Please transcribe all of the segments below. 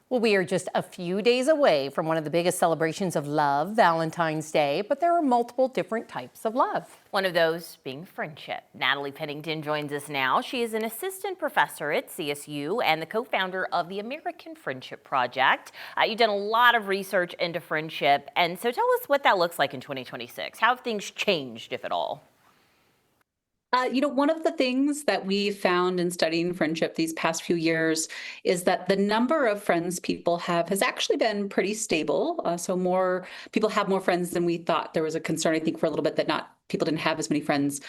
Well, we are just a few days away from one of the biggest celebrations of love, Valentine's Day, but there are multiple different types of love. One of those being friendship. Natalie Pennington joins us now. She is an assistant professor at CSU and the co-founder of the American Friendship Project. You've done a lot of research into friendship, and so tell us what that looks like in 2026. How have things changed, if at all? One of the things that we found in studying friendship these past few years is that the number of friends people have has actually been pretty stable. So more people have more friends than we thought. There was a concern, I think, for a little bit that not people didn't have as many friends.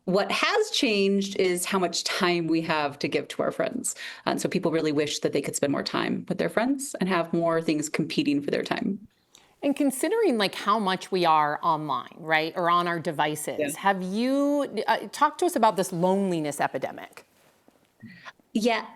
What has changed is how much time we have to give to our friends. And so people really wish that they could spend more time with their friends and have more things competing for their time. And considering like how much we are online, right, or on our devices, have you talked to us about this loneliness epidemic? Yeah,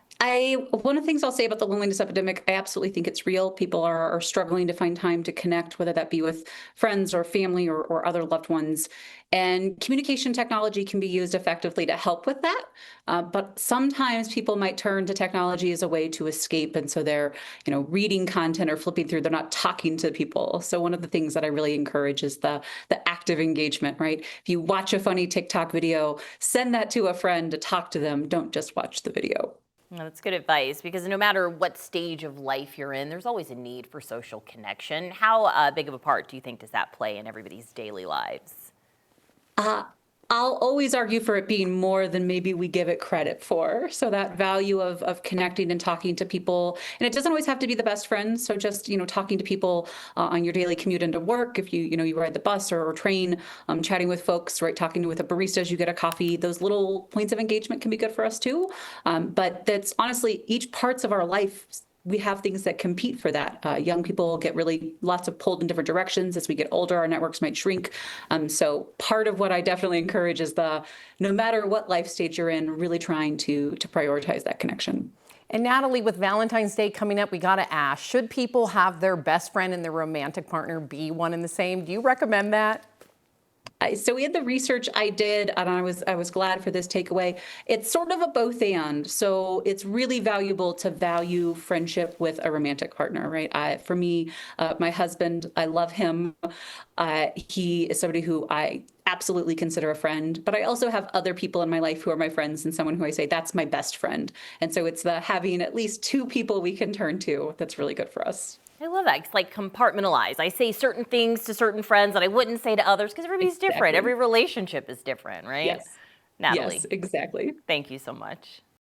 one of the things I'll say about the loneliness epidemic, I absolutely think it's real. People are struggling to find time to connect, whether that be with friends or family or other loved ones. And communication technology can be used effectively to help with that. But sometimes people might turn to technology as a way to escape. And so they're, reading content or flipping through, they're not talking to people. So one of the things that I really encourage is the active engagement, right? If you watch a funny TikTok video, send that to a friend to talk to them. Don't just watch the video. Well, that's good advice, because no matter what stage of life you're in, there's always a need for social connection. How big of a part do you think does that play in everybody's daily lives? I'll always argue for it being more than maybe we give it credit for. So that value of connecting and talking to people, and it doesn't always have to be the best friends. So just, talking to people on your daily commute into work, if you ride the bus or train, chatting with folks, right, talking with a barista as you get a coffee, those little points of engagement can be good for us too. But that's honestly each parts of our life. We have things that compete for that. Young people get really lots of pulled in different directions. As we get older, our networks might shrink. So part of what I definitely encourage is no matter what life stage you're in, really trying to prioritize that connection. And Natalie, with Valentine's Day coming up, we got to ask, should people have their best friend and their romantic partner be one and the same? Do you recommend that? So in the research I did, and I was glad for this takeaway, it's sort of a both and. So it's really valuable to value friendship with a romantic partner, right? For me, my husband, I love him. He is somebody who I absolutely consider a friend, but I also have other people in my life who are my friends and someone who I say, that's my best friend. And so it's the having at least two people we can turn to that's really good for us. I love that. It's like compartmentalize. I say certain things to certain friends that I wouldn't say to others because everybody's different. Every relationship is different, right? Yes. Natalie. Yes, exactly. Thank you so much.